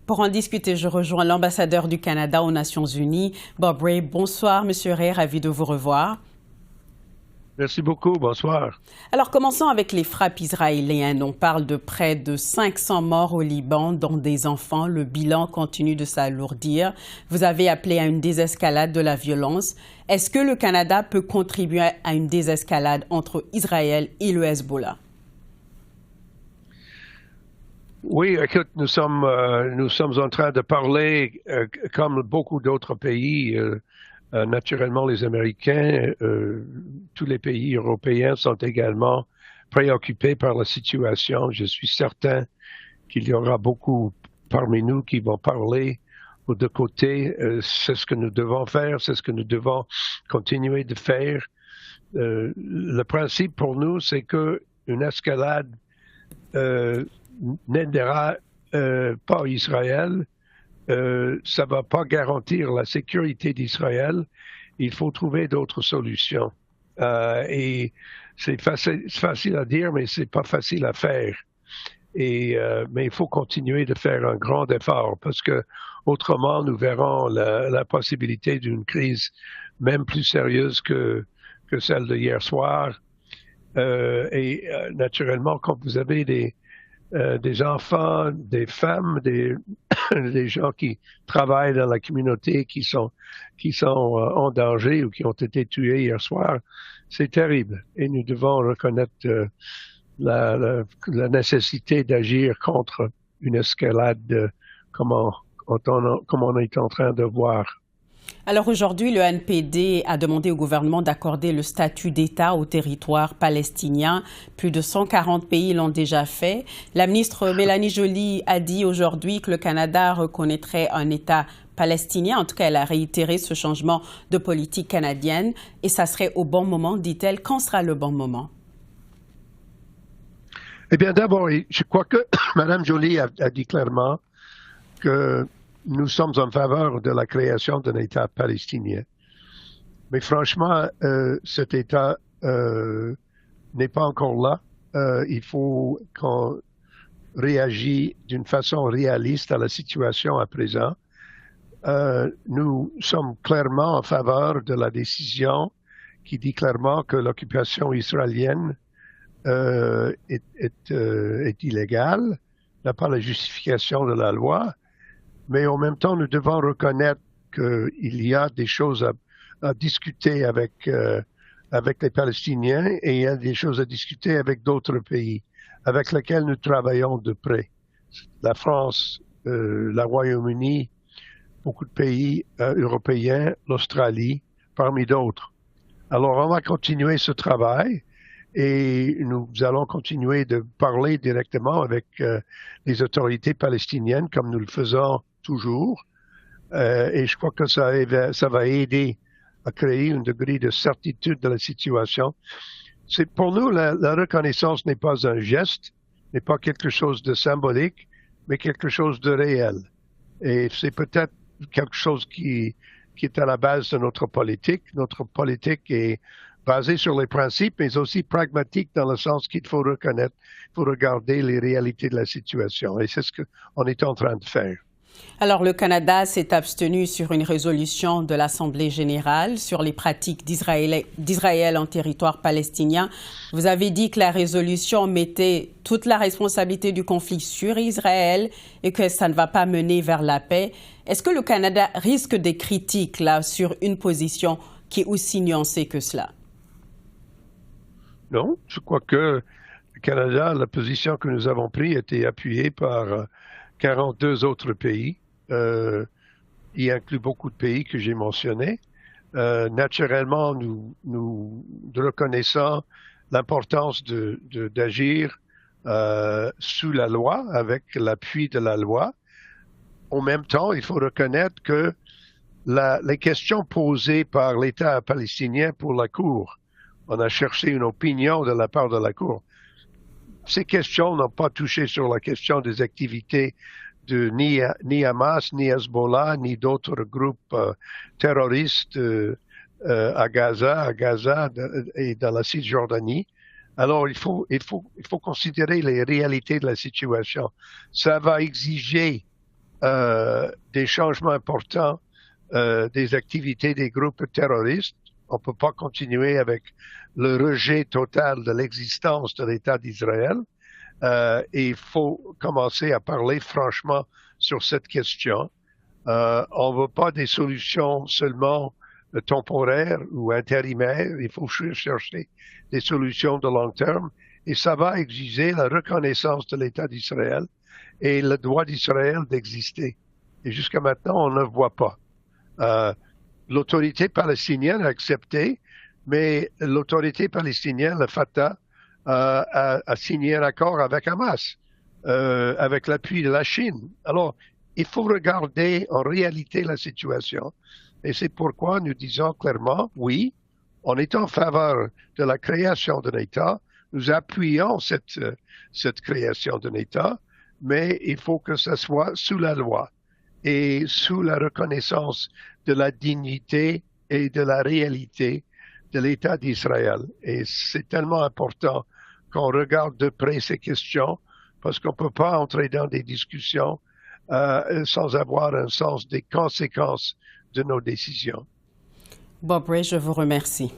Pour en discuter, je rejoins l'ambassadeur du Canada aux Nations Unies, Bob Rae. Bonsoir, Monsieur Rae, ravi de vous revoir. Merci beaucoup, bonsoir. Alors, commençons avec les frappes israéliennes. On parle de près de 500 morts au Liban, dont des enfants. Le bilan continue de s'alourdir. Vous avez appelé à une désescalade de la violence. Est-ce que le Canada peut contribuer à une désescalade entre Israël et le Hezbollah? Oui, écoute, nous sommes en train de parler, comme beaucoup d'autres pays, naturellement les Américains, tous les pays européens sont également préoccupés par la situation. Je suis certain qu'il y aura beaucoup parmi nous qui vont parler aux deux côtés. C'est ce que nous devons faire, c'est ce que nous devons continuer de faire. Le principe pour nous, c'est que une escalade n'aidera pas Israël. Ça va pas garantir la sécurité d'Israël. Il faut trouver d'autres solutions. Et c'est facile à dire, mais c'est pas facile à faire. Mais il faut continuer de faire un grand effort parce que autrement, nous verrons la possibilité d'une crise même plus sérieuse que celle de hier soir. Naturellement, quand vous avez des enfants, des femmes, des gens qui travaillent dans la communauté qui sont en danger ou qui ont été tués hier soir, c'est terrible. Et nous devons reconnaître la nécessité d'agir contre une escalade comme on est en train de voir. Alors aujourd'hui, le NPD a demandé au gouvernement d'accorder le statut d'État au territoire palestinien. Plus de 140 pays l'ont déjà fait. La ministre Mélanie Joly a dit aujourd'hui que le Canada reconnaîtrait un État palestinien. En tout cas, elle a réitéré ce changement de politique canadienne. Et ça serait au bon moment, dit-elle. Quand sera le bon moment? Eh bien, d'abord, je crois que Mme Joly a dit clairement que nous sommes en faveur de la création d'un État palestinien. Mais franchement, cet État n'est pas encore là. Il faut qu'on réagisse d'une façon réaliste à la situation à présent. Nous sommes clairement en faveur de la décision qui dit clairement que l'occupation israélienne est illégale, n'a pas la justification de la loi. Mais en même temps, nous devons reconnaître qu'il y a des choses à discuter avec les Palestiniens et il y a des choses à discuter avec d'autres pays avec lesquels nous travaillons de près. La France, le Royaume-Uni, beaucoup de pays européens, l'Australie, parmi d'autres. Alors, on va continuer ce travail et nous allons continuer de parler directement avec les autorités palestiniennes comme nous le faisons toujours. Et je crois que ça va aider à créer un degré de certitude de la situation. Pour nous, la reconnaissance n'est pas un geste, n'est pas quelque chose de symbolique, mais quelque chose de réel. Et c'est peut-être quelque chose qui est à la base de notre politique. Notre politique est basée sur les principes, mais aussi pragmatique dans le sens qu'il faut reconnaître, il faut regarder les réalités de la situation. Et c'est ce qu'on est en train de faire. Alors, le Canada s'est abstenu sur une résolution de l'Assemblée générale sur les pratiques d'Israël en territoire palestinien. Vous avez dit que la résolution mettait toute la responsabilité du conflit sur Israël et que ça ne va pas mener vers la paix. Est-ce que le Canada risque des critiques là sur une position qui est aussi nuancée que cela? Non, je crois que le Canada, la position que nous avons prise était appuyée par 42 autres pays. Il inclut beaucoup de pays que j'ai mentionnés. Naturellement, nous reconnaissons l'importance d'agir sous la loi, avec l'appui de la loi. En même temps, il faut reconnaître que les questions posées par l'État palestinien pour la Cour, on a cherché une opinion de la part de la Cour. Ces questions n'ont pas touché sur la question des activités de ni Hamas, ni Hezbollah, ni d'autres groupes terroristes à Gaza et dans la Cisjordanie. Alors, il faut considérer les réalités de la situation. Ça va exiger des changements importants des activités des groupes terroristes. On ne peut pas continuer avec le rejet total de l'existence de l'État d'Israël. Et il faut commencer à parler franchement sur cette question. On ne veut pas des solutions seulement temporaires ou intérimaires. Il faut chercher des solutions de long terme. Et ça va exiger la reconnaissance de l'État d'Israël et le droit d'Israël d'exister. Et jusqu'à maintenant, on ne le voit pas. L'autorité palestinienne a accepté, mais l'autorité palestinienne, le Fatah, a signé un accord avec Hamas, avec l'appui de la Chine. Alors, il faut regarder en réalité la situation. Et c'est pourquoi nous disons clairement, oui, on est en faveur de la création d'un État. Nous appuyons cette création d'un État, mais il faut que ce soit sous la loi et sous la reconnaissance de la dignité et de la réalité de l'État d'Israël. Et c'est tellement important qu'on regarde de près ces questions parce qu'on ne peut pas entrer dans des discussions sans avoir un sens des conséquences de nos décisions. Bob Ray, je vous remercie.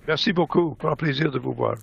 Merci beaucoup. Pour un plaisir de vous voir.